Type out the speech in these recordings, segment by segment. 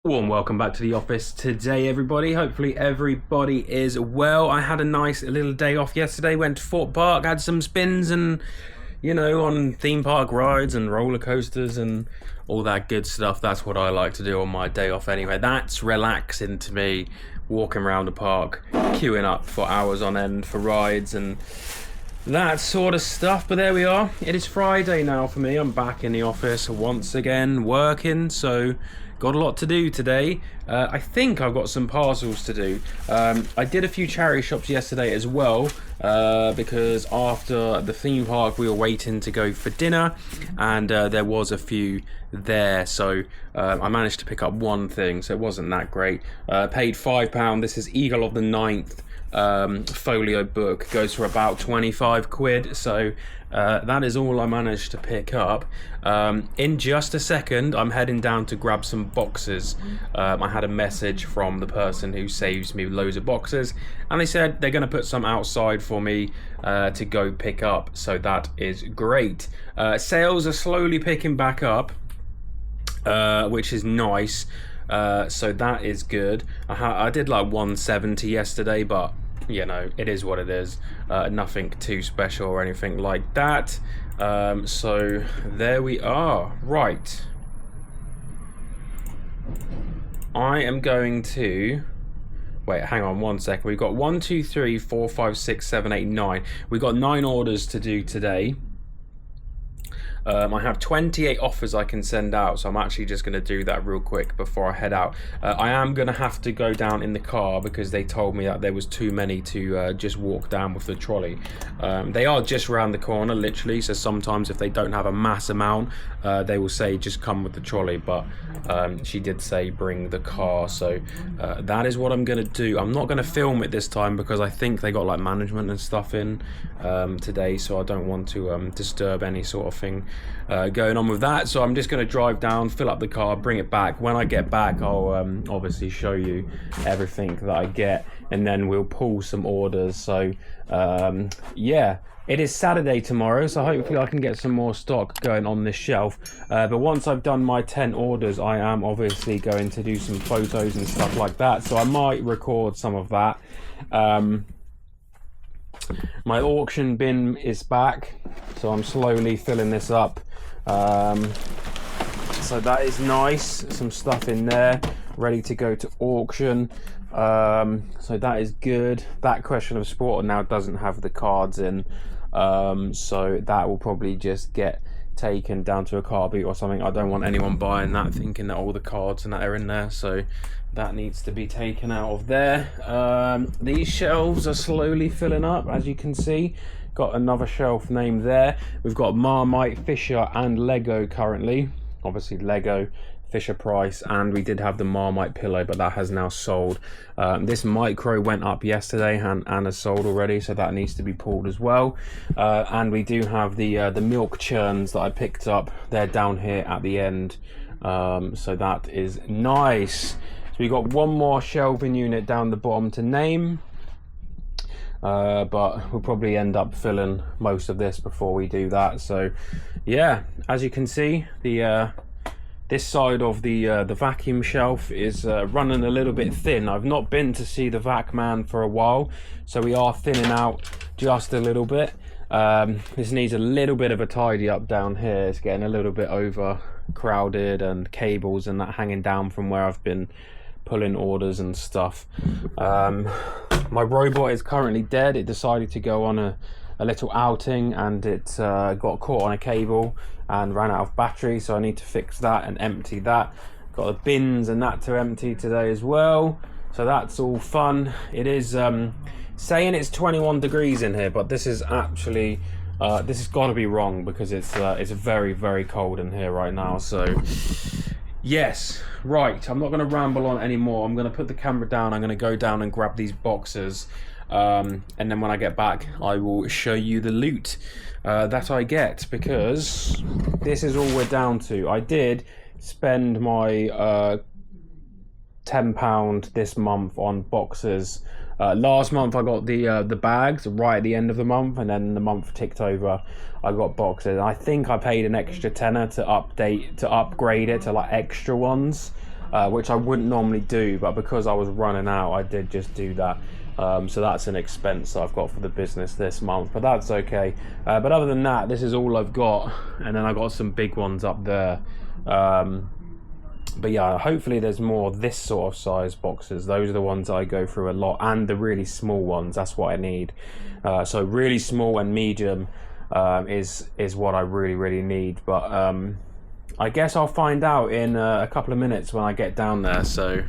Warm welcome back to the office today, everybody. Hopefully everybody is well. I had a nice little day off yesterday. Went to Fort Park, had some spins and, on theme park rides and roller coasters and all that good stuff. That's what I like to do on my day off anyway. That's relaxing to me, walking around the park, queuing up for hours on end for rides and that sort of stuff. But there we are. It is Friday now for me. I'm back in the office once again working, so got a lot to do today. I think I've got some parcels to do. I did a few charity shops yesterday as well, because after the theme park we were waiting to go for dinner, and there was a few there, so I managed to pick up one thing, so it wasn't that great. Paid £5. This is Eagle of the Ninth folio book, goes for about 25 quid, so that is all I managed to pick up. In just a second I'm heading down to grab some boxes. I had a message from the person who saves me loads of boxes, and they said they're going to put some outside for me to go pick up, so that is great. Sales are slowly picking back up, which is nice. So that is good. I did like 170 yesterday, but it is what it is. Nothing too special or anything like that. So there we are. Right, I am going to wait, hang on one second. We've got 1 2 3 4 5 6 7 8 9. We've got 9 orders to do today. I have 28 offers I can send out, so I'm actually just going to do that real quick before I head out. I am going to have to go down in the car because they told me that there was too many to just walk down with the trolley. They are just around the corner, literally, so sometimes if they don't have a mass amount, they will say just come with the trolley, but she did say bring the car, so that is what I'm going to do. I'm not going to film it this time because I think they got like management and stuff in today, so I don't want to disturb any sort of thing going on with that. So I'm just going to drive down, fill up the car, bring it back. When I get back, I'll obviously show you everything that I get, and then we'll pull some orders. So yeah, it is Saturday tomorrow, so hopefully I can get some more stock going on this shelf. But once I've done my 10 orders, I am obviously going to do some photos and stuff like that, so I might record some of that. My auction bin is back, so I'm slowly filling this up. So that is nice. Some stuff in there, ready to go to auction. So that is good. That Question of Sport now doesn't have the cards in, so that will probably just get taken down to a CARBOOT or something. I don't want anyone buying that thinking that all the cards and that are in there, so that needs to be taken out of there. These shelves are slowly filling up, as you can see. Got another shelf name there. We've got Marmite, Fisher and Lego currently. Obviously Lego, Fisher Price, and we did have the Marmite pillow, but that has now sold. This micro went up yesterday and has sold already, so that needs to be pulled as well. And we do have the milk churns that I picked up. They're down here at the end, so that is nice. So we got one more shelving unit down the bottom to name, but we'll probably end up filling most of this before we do that. So yeah, as you can see, this side of the vacuum shelf is running a little bit thin. I've not been to see the vac man for a while, so we are thinning out just a little bit. This needs a little bit of a tidy up down here. It's getting a little bit overcrowded, and cables and that hanging down from where I've been pulling orders and stuff. My robot is currently dead. It decided to go on a little outing, and it got caught on a cable and ran out of battery, so I need to fix that and empty that. Got the bins and that to empty today as well, so that's all fun. It is saying it's 21 degrees in here, but this is actually this has got to be wrong because it's very, very cold in here right now. So yes, right, I'm not going to ramble on anymore. I'm going to put the camera down. I'm going to go down and grab these boxes, and then when I get back I will show you the loot that I get, because this is all we're down to. I did spend my £10 this month on boxes. Last month I got the bags right at the end of the month, and then the month ticked over, I got boxes. I think I paid an extra tenner to upgrade it to like extra ones. which I wouldn't normally do, but because I was running out, I did just do that. So that's an expense I've got for the business this month, but that's okay. But other than that, this is all I've got, and then I got some big ones up there. But yeah, hopefully there's more this sort of size boxes. Those are the ones I go through a lot, and the really small ones. That's what I need. So really small and medium is what I really need. But I guess I'll find out in a couple of minutes when I get down there. So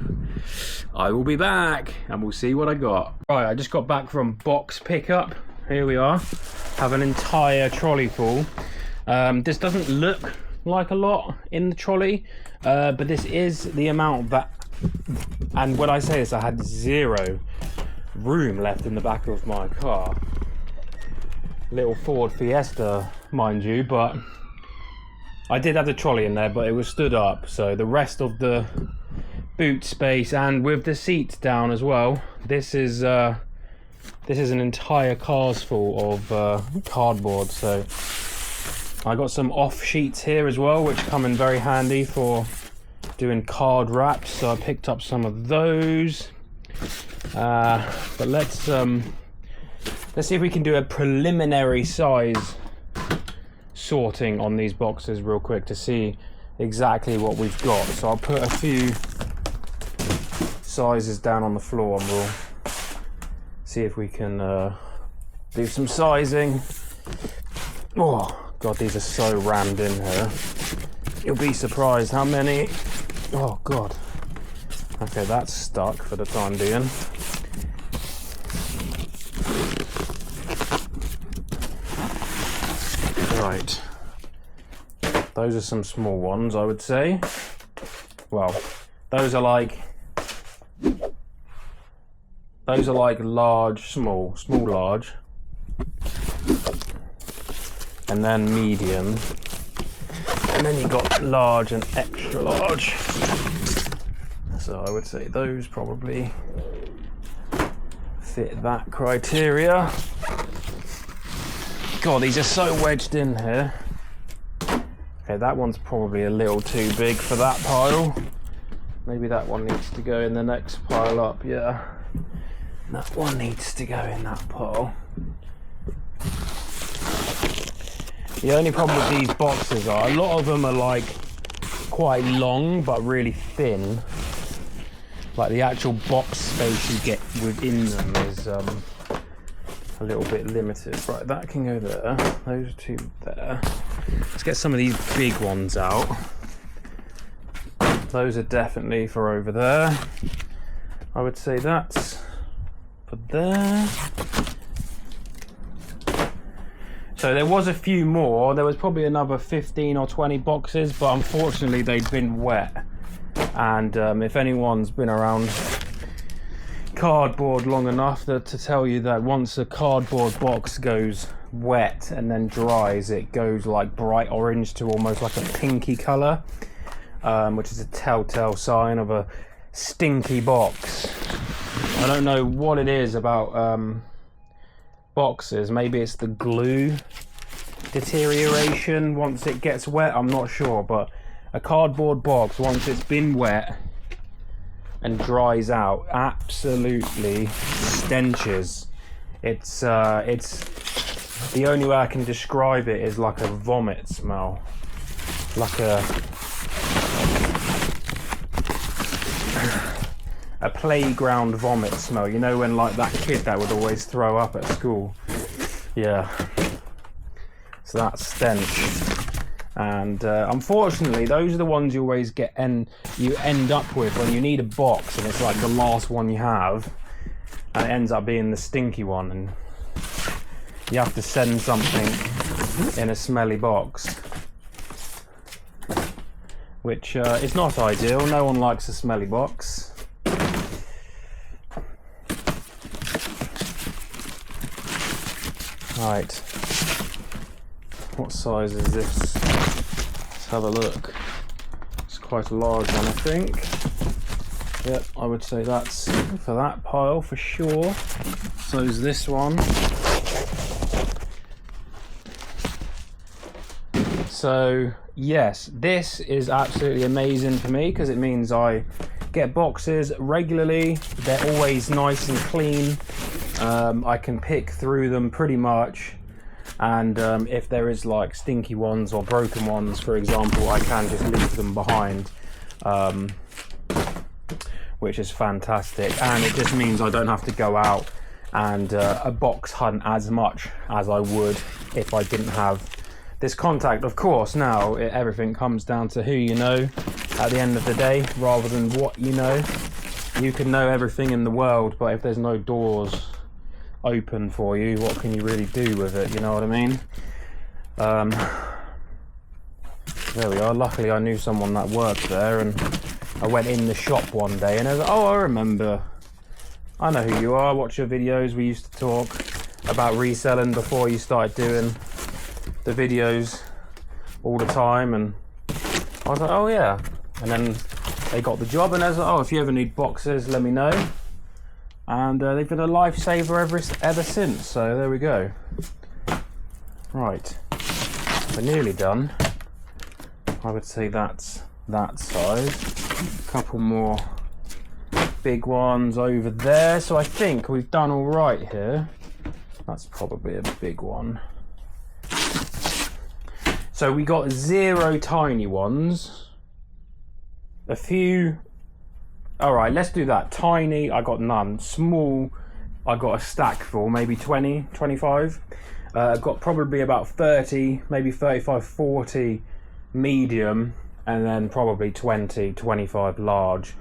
I will be back and we'll see what I got. Right, I just got back from box pickup. Here we are. Have an entire trolley full. This doesn't look like a lot in the trolley, but this is the amount that, and when I say this, I had 0 room left in the back of my car. Little Ford Fiesta, mind you, but I did have the trolley in there, but it was stood up, so the rest of the boot space, and with the seats down as well, this is an entire car's full of cardboard. So I got some off sheets here as well, which come in very handy for doing card wraps, so I picked up some of those. But let's see if we can do a preliminary size sorting on these boxes real quick to see exactly what we've got. So I'll put a few sizes down on the floor and we'll see if we can do some sizing. Oh god, these are so rammed in here. You'll be surprised how many. Oh god. Okay, that's stuck for the time being. Right, those are some small ones, I would say. Well, those are like large, small, large, and then medium, and then you've got large and extra large. So I would say those probably fit that criteria. God, these are so wedged in here. Okay, that one's probably a little too big for that pile. Maybe that one needs to go in the next pile up, yeah. That one needs to go in that pile. The only problem with these boxes are, a lot of them are like quite long but really thin. Like the actual box space you get within them is a little bit limited. Right, that can go there. Those two there. Let's get some of these big ones out. Those are definitely for over there. I would say that's for there. So there was a few more. There was probably another 15 or 20 boxes, but unfortunately they'd been wet. And if anyone's been around cardboard long enough to tell you that once a cardboard box goes wet and then dries, it goes like bright orange to almost like a pinky colour, which is a telltale sign of a stinky box. I don't know what it is about boxes. Maybe it's the glue deterioration once it gets wet, I'm not sure, but a cardboard box, once it's been wet and dries out, absolutely stenches. It's the only way I can describe it is like a vomit smell, like a playground vomit smell. You know, when like that kid that would always throw up at school. Yeah, so that stench. And unfortunately, those are the ones you always get, and you end up with when you need a box, and it's like the last one you have, and it ends up being the stinky one, and you have to send something in a smelly box, which is not ideal. No one likes a smelly box. Right, what size is this? Let's have a look. It's quite a large one, I think. Yep, I would say that's for that pile for sure. So is this one. So yes, this is absolutely amazing for me because it means I get boxes regularly. They're always nice and clean. I can pick through them pretty much, and if there is like stinky ones or broken ones, for example, I can just leave them behind, which is fantastic. And it just means I don't have to go out and a box hunt as much as I would if I didn't have this contact. Of course, now everything comes down to who you know at the end of the day, rather than what you know. You can know everything in the world, but if there's no doors open for you, what can you really do with it? You know what I mean? There we are. Luckily I knew someone that worked there, and I went in the shop one day and I was like, oh, I remember, I know who you are, I watch your videos. We used to talk about reselling before you started doing the videos all the time, and I was like, oh yeah. And then they got the job, and I was like, oh, if you ever need boxes, let me know. And they've been a lifesaver ever since, so there we go. Right, we're nearly done. I would say that's that size. A couple more big ones over there, so I think we've done all right here. That's probably a big one. So we got 0 tiny ones, a few. All right, let's do that. Tiny, I got none. Small, I got a stack full, maybe 20, 25. I've got probably about 30, maybe 35, 40 medium, and then probably 20, 25 large.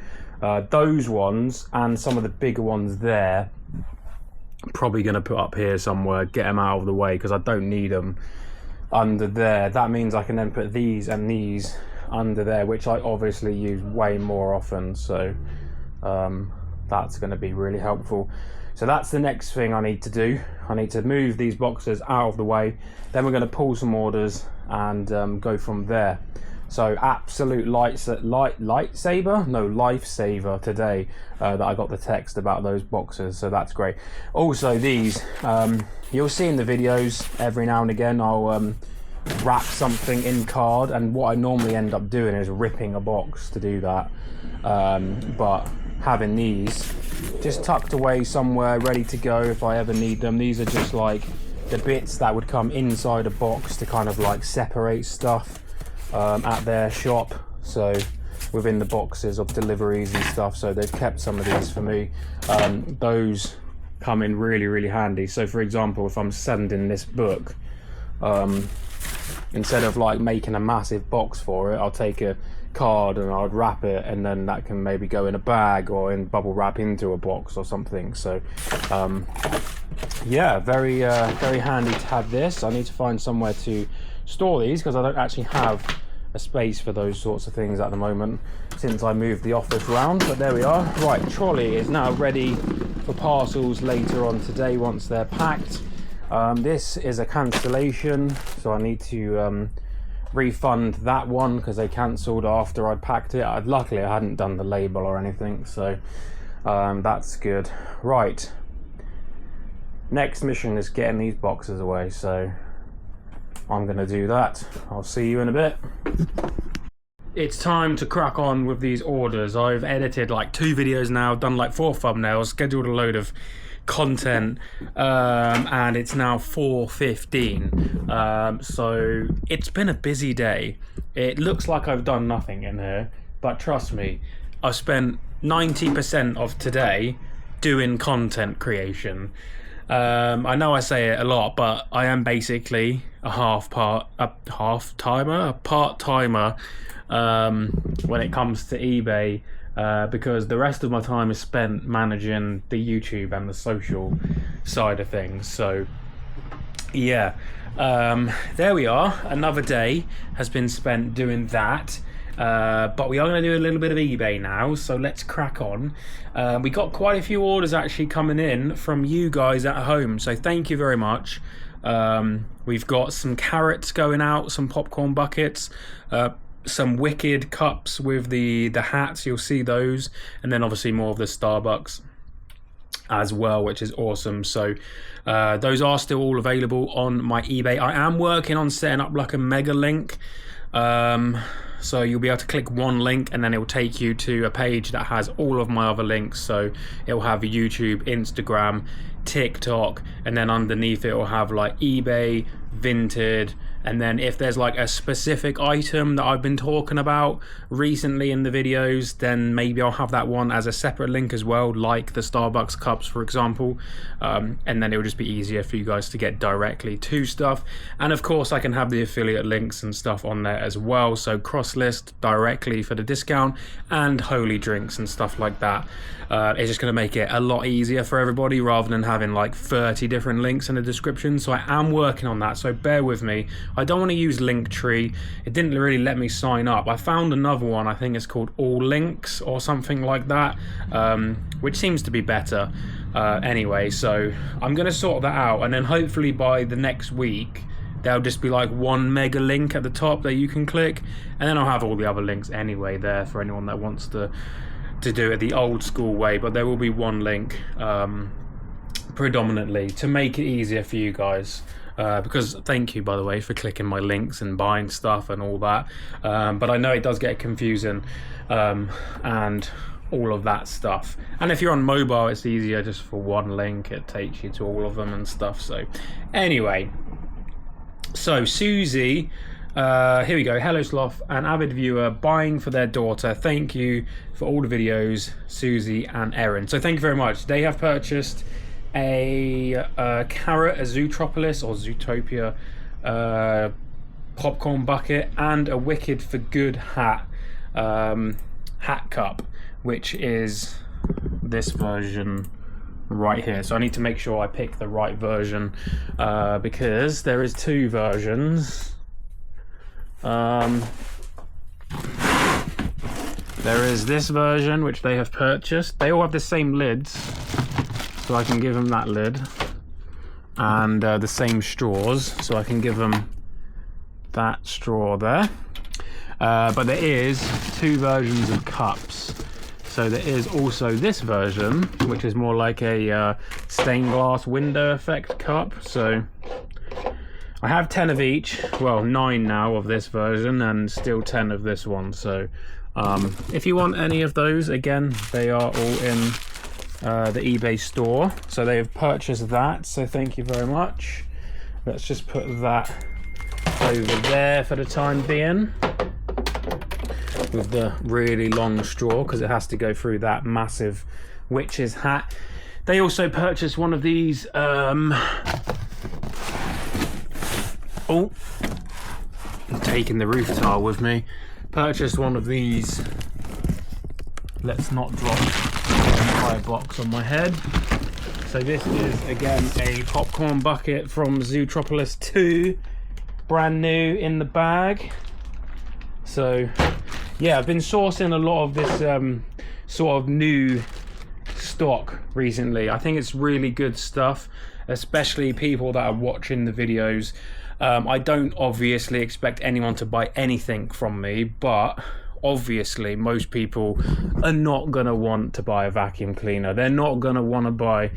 Those ones and some of the bigger ones there, probably going to put up here somewhere, get them out of the way because I don't need them under there. That means I can then put these and these under there, which I obviously use way more often, so that's going to be really helpful. So that's the next thing I need to do. I need to move these boxes out of the way, then we're going to pull some orders and go from there. So absolute lifesaver today that I got the text about those boxes, so that's great. Also these, you'll see in the videos every now and again I'll wrap something in card, and what I normally end up doing is ripping a box to do that, but having these just tucked away somewhere ready to go if I ever need them. These are just like the bits that would come inside a box to kind of like separate stuff at their shop, so within the boxes of deliveries and stuff, so they've kept some of these for me. Those come in really handy. So for example, if I'm sending this book, instead of like making a massive box for it, I'll take a card and I'd wrap it, and then that can maybe go in a bag or in bubble wrap into a box or something. So yeah, very handy to have this. I need to find somewhere to store these because I don't actually have a space for those sorts of things at the moment since I moved the office round, but there we are. Right, trolley is now ready for parcels later on today once they're packed. This is a cancellation, so I need to refund that one because they cancelled after I'd packed it. Luckily I hadn't done the label or anything, so that's good. Right, next mission is getting these boxes away, so I'm gonna do that. I'll see you in a bit. It's time to crack on with these orders. I've edited like 2 videos now, done like 4 thumbnails, scheduled a load of content, and it's now 4:15, so it's been a busy day. It looks like I've done nothing in here, but trust me, I've spent 90% of today doing content creation. I know I say it a lot, but I am basically a part-timer when it comes to eBay, because the rest of my time is spent managing the YouTube and the social side of things. So yeah, there we are. Another day has been spent doing that. But we are going to do a little bit of eBay now, so let's crack on. We got quite a few orders actually coming in from you guys at home, so thank you very much. We've got some carrots going out, some popcorn buckets, some wicked cups with the hats, you'll see those, and then obviously more of the Starbucks. as well, which is awesome. So those are still all available on my eBay. I am working on setting up like a mega link, so you'll be able to click one link and then it will take you to a page that has all of my other links. So it will have YouTube, Instagram, TikTok, and then underneath it will have like eBay, Vinted, and then if there's like a specific item that I've been talking about recently in the videos, then maybe I'll have that one as a separate link as well, like the Starbucks cups, for example. And then it will just be easier for you guys to get directly to stuff. And of course, I can have the affiliate links and stuff on there as well. So Crosslist directly for the discount, and Holy Drinks and stuff like that. It's just going to make it a lot easier for everybody rather than having like 30 different links in the description. So I am working on that, so bear with me. I don't want to use Linktree. It didn't really let me sign up. I found another one, I think it's called All Links or something like that, which seems to be better. Anyway, so I'm going to sort that out, and then hopefully by the next week there'll just be like one mega link at the top that you can click, and then I'll have all the other links anyway there for anyone that wants to do it the old school way. But there will be one link predominantly to make it easier for you guys. Because thank you, by the way, for clicking my links and buying stuff and all that. But I know it does get confusing and all of that stuff. And if you're on mobile, it's easier just for one link. It takes you to all of them and stuff. So anyway, so Susie, here we go. Hello Sloth, an avid viewer buying for their daughter. Thank you for all the videos, Susie and Erin. So thank you very much. They have purchased a carrot, a Zootropolis or Zootopia popcorn bucket, and a Wicked for Good hat cup, which is this version right here. So I need to make sure I pick the right version because there is two versions. There is this version which they have purchased. They all have the same lids, so I can give them that lid, and the same straws, so I can give them that straw there. But there is two versions of cups. So there is also this version, which is more like a stained glass window effect cup. So I have 10 of each, well 9 now of this version, and still 10 of this one. So if you want any of those, again, they are all in the eBay store. So they have purchased that, so thank you very much. Let's just put that over there for the time being with the really long straw, because it has to go through that massive witch's hat. They also purchased one of these oh, I'm taking the roof tile with me. Purchased one of these, let's not drop entire box on my head. So this is again a popcorn bucket from Zootropolis 2, brand new in the bag. So yeah, I've been sourcing a lot of this sort of new stock recently. I think it's really good stuff, especially people that are watching the videos. I don't obviously expect anyone to buy anything from me, but obviously most people are not going to want to buy a vacuum cleaner. They're not going to want to buy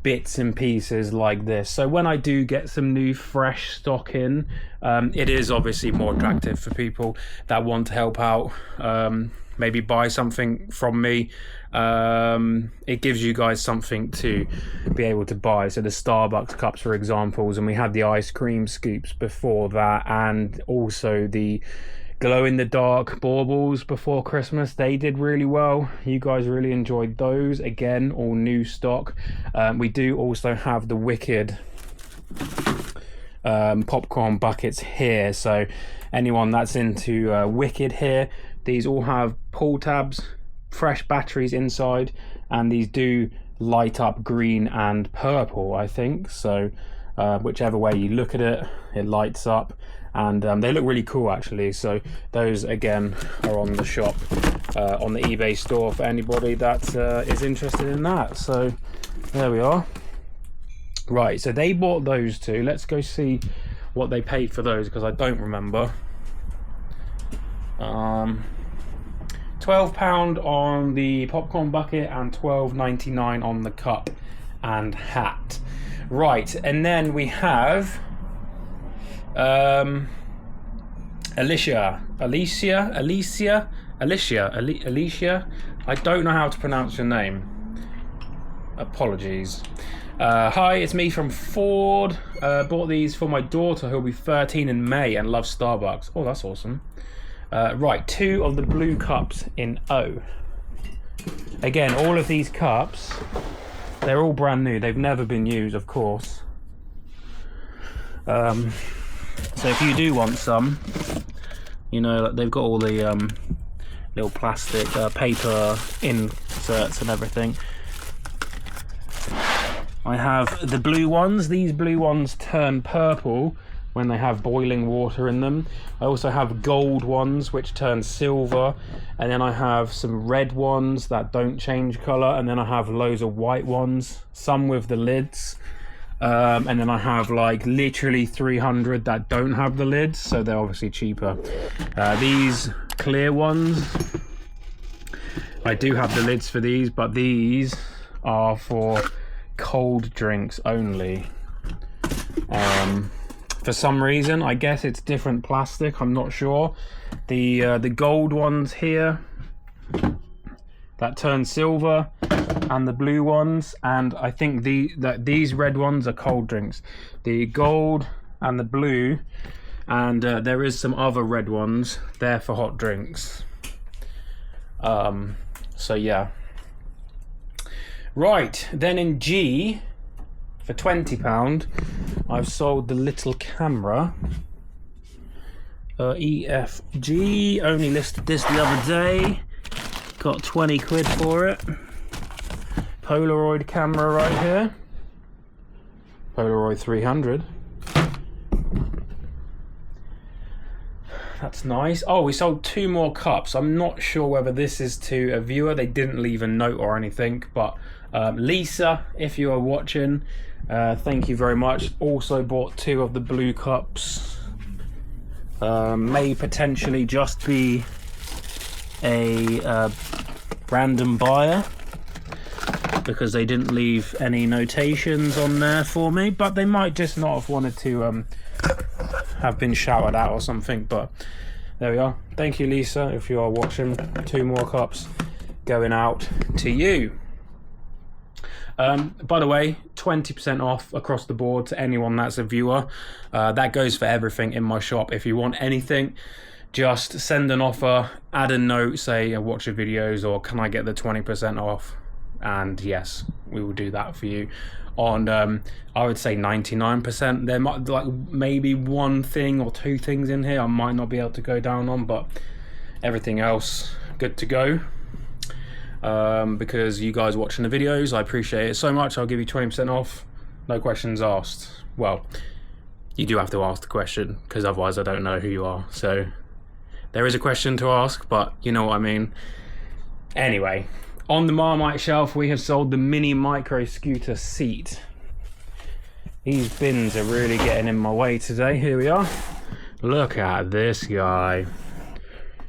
bits and pieces like this. So when I do get some new fresh stock in, it is obviously more attractive for people that want to help out, maybe buy something from me. It gives you guys something to be able to buy. So the Starbucks cups, for examples, and we had the ice cream scoops before that, and also the glow-in-the-dark baubles before Christmas. They did really well. You guys really enjoyed those. Again, all new stock. We do also have the Wicked popcorn buckets here. So anyone that's into Wicked here, these all have pull tabs, fresh batteries inside, and these do light up green and purple, I think. So whichever way you look at it, it lights up. And they look really cool actually. So those again are on the shop, on the eBay store for anybody that is interested in that. So there we are. Right, so they bought those two. Let's go see what they paid for those, because I don't remember. £12 on the popcorn bucket and £12.99 on the cup and hat. Right, and then we have Alicia. I don't know how to pronounce your name. Apologies. Hi, it's me from Ford. Bought these for my daughter who'll be 13 in May and loves Starbucks. Oh, that's awesome. Right, 2 of the blue cups in O. Again, all of these cups, they're all brand new. They've never been used, of course. So if you do want some, you know, they've got all the little plastic paper inserts and everything. I have the blue ones. These blue ones turn purple when they have boiling water in them. I also have gold ones which turn silver, and then I have some red ones that don't change colour, and then I have loads of white ones, some with the lids, and then I have like literally 300 that don't have the lids, so they're obviously cheaper. These clear ones, I do have the lids for these, but these are for cold drinks only. For some reason, I guess it's different plastic, I'm not sure. The gold ones here that turn silver, and the blue ones, and I think these red ones are cold drinks. The gold and the blue, and there is some other red ones, they're for hot drinks. So yeah. Right, then in G, for £20, I've sold the little camera. EFG, only listed this the other day. Got 20 quid for it. Polaroid camera right here. Polaroid 300. That's nice. Oh, we sold 2 more cups. I'm not sure whether this is to a viewer. They didn't leave a note or anything, but Lisa, if you are watching, thank you very much. Also bought 2 of the blue cups. May potentially just be a random buyer because they didn't leave any notations on there for me, but they might just not have wanted to have been shouted at or something. But there we are. Thank you, Lisa, if you are watching. 2 more cups going out to you. By the way, 20% off across the board to anyone that's a viewer. That goes for everything in my shop. If you want anything, just send an offer, add a note, say I watch your videos, or can I get the 20% off? And yes, we will do that for you. On I would say 99%. There might like maybe 1 thing or 2 things in here I might not be able to go down on, but everything else good to go. Because you guys watching the videos, I appreciate it so much. I'll give you 20% off, no questions asked. Well, you do have to ask the question, because otherwise I don't know who you are. So there is a question to ask, but you know what I mean. Anyway, on the Marmite shelf we have sold the mini micro scooter seat. These bins are really getting in my way today. Here we are. Look at this guy.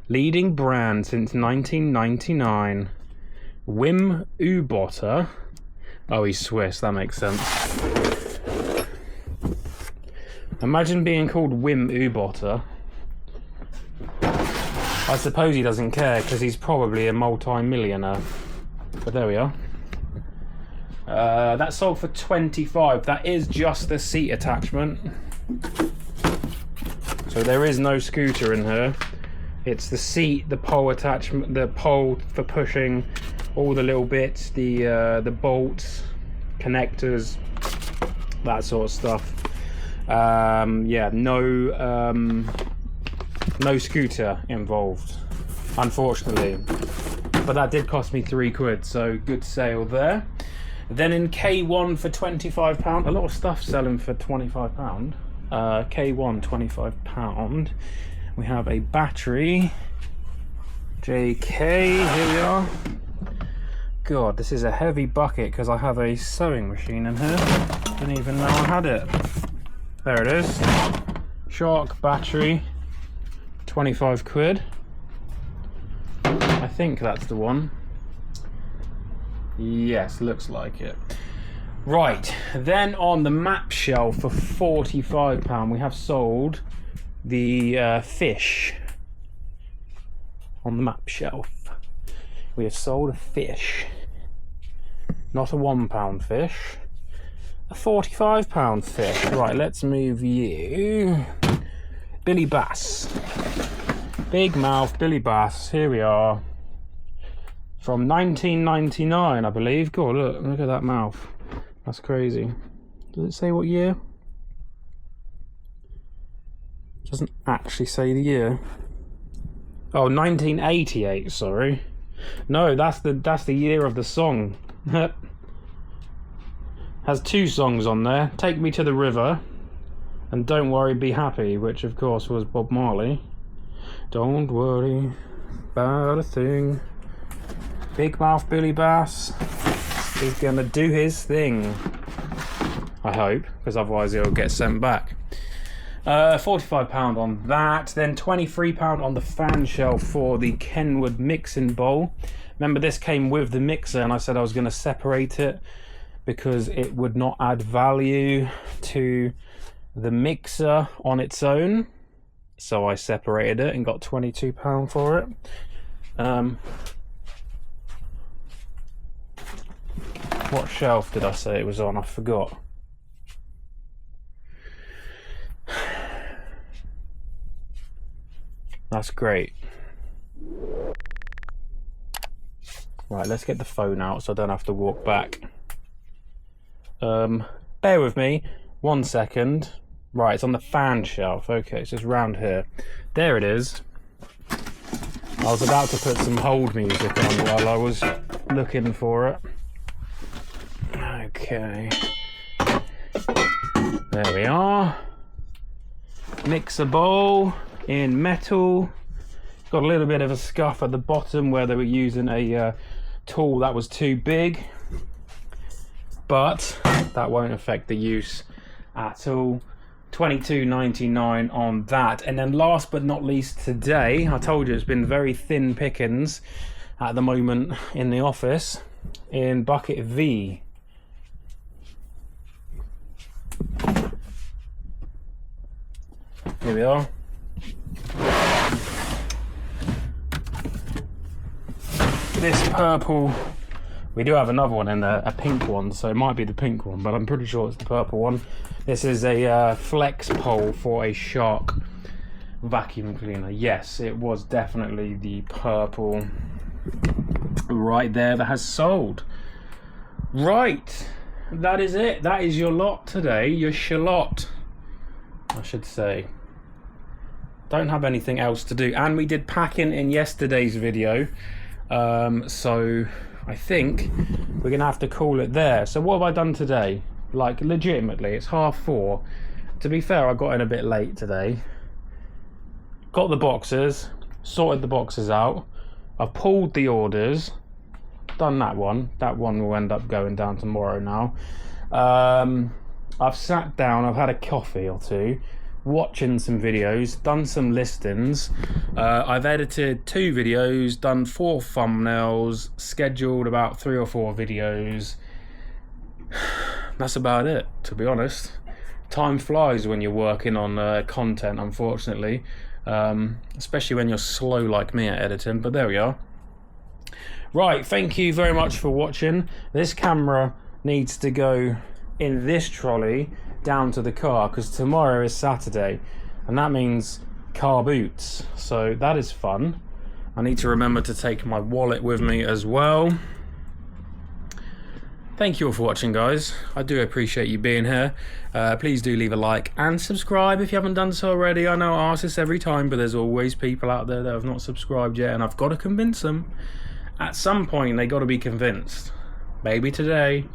Leading brand since 1999. Wim U-Botter. Oh, he's Swiss, that makes sense. Imagine being called Wim U-Botter. I suppose he doesn't care because he's probably a multi-millionaire. But there we are. That sold for 25. That is just the seat attachment. So there is no scooter in here. It's the seat, the pole attachment, the pole for pushing, all the little bits, the bolts, connectors, that sort of stuff. Yeah, no scooter involved, unfortunately. But that did cost me 3 quid, so good sale there. Then in K1 for £25, a lot of stuff selling for £25. K1 £25. We have a battery. JK, here we are. God, this is a heavy bucket because I have a sewing machine in here. Didn't even know I had it. There it is. Shark battery, 25 quid. I think that's the one. Yes, looks like it. Right, then on the map shelf for £45, we have sold the fish. On the map shelf, we have sold a fish. Not a £1 fish, a £45 fish. Right, let's move you. Billy Bass. Big mouth Billy Bass, here we are. From 1999, I believe. God, look at that mouth. That's crazy. Does it say what year? It doesn't actually say the year. Oh, 1988, sorry. No, that's the year of the song. Has 2 songs on there. Take Me to the River and Don't Worry, Be Happy, which of course was Bob Marley. Don't worry about a thing. Big mouth Billy Bass is gonna do his thing. I hope, because otherwise he'll get sent back. £45 on that, then £23 on the fan shelf for the Kenwood mixing bowl. Remember, this came with the mixer, and I said I was going to separate it because it would not add value to the mixer on its own. So I separated it and got £22 for it. What shelf did I say it was on? I forgot. That's great. Right, let's get the phone out so I don't have to walk back. Bear with me 1 second. Right, it's on the fan shelf. Okay, it's just round here. There it is. I was about to put some hold music on while I was looking for it. Okay. There we are. Mixer bowl in metal. Got a little bit of a scuff at the bottom where they were using a tool that was too big, but that won't affect the use at all. $22.99 on that. And then last but not least today, I told you it's been very thin pickings at the moment in the office, in bucket V. Here we are. This purple, we do have another one in there, a pink one, so it might be the pink one, but I'm pretty sure it's the purple one. This is a flex pole for a Shark vacuum cleaner. Yes, it was definitely the purple right there that has sold. Right, that is it. That is your lot today, your shallot, I should say. Don't have anything else to do, and we did packing in yesterday's video, so I think we're gonna have to call it there. So what have I done today? Like, legitimately, it's 4:30. To be fair, I got in a bit late today. Got the boxes, sorted the boxes out. I've pulled the orders, done that one. That one will end up going down tomorrow now. I've sat down, I've had a coffee or two, watching some videos, done some listings. I've edited 2 videos, done 4 thumbnails, scheduled about 3 or 4 videos. That's about it, to be honest. Time flies when you're working on content, unfortunately, especially when you're slow like me at editing, but there we are. Right, thank you very much for watching. This camera needs to go in this trolley down to the car because tomorrow is Saturday and that means car boots, so that is fun. I need to remember to take my wallet with me as well. Thank you all for watching, guys. I do appreciate you being here. Please do leave a like and subscribe if you haven't done so already. I know I ask this every time, but there's always people out there that have not subscribed yet, and I've got to convince them. At some point they got to be convinced. Maybe today,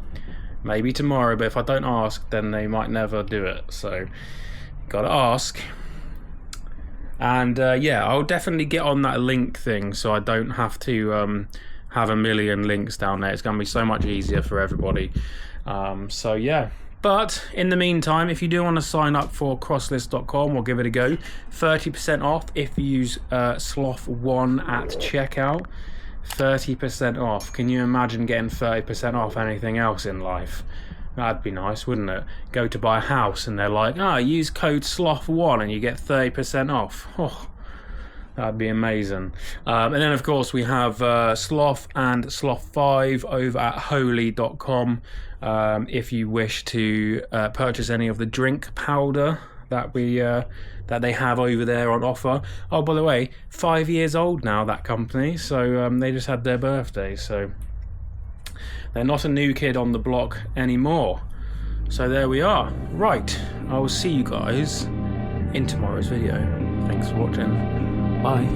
maybe tomorrow, but if I don't ask, then they might never do it. So, gotta ask. And yeah, I'll definitely get on that link thing so I don't have to have a million links down there. It's gonna be so much easier for everybody. So yeah. But in the meantime, if you do want to sign up for crosslist.com or give it a go, 30% off if you use Sloth1 at checkout. 30% off. Can you imagine getting 30% off anything else in life? That'd be nice, wouldn't it? Go to buy a house and they're like, use code SLOTH1 and you get 30% off. Oh, that'd be amazing. And then, of course, we have Sloth and Sloth5 over at holy.com. If you wish to purchase any of the drink powder that they have over there on offer. Oh, by the way, 5 years old now, that company. So they just had their birthday. So they're not a new kid on the block anymore. So there we are. Right, I will see you guys in tomorrow's video. Thanks for watching. Bye.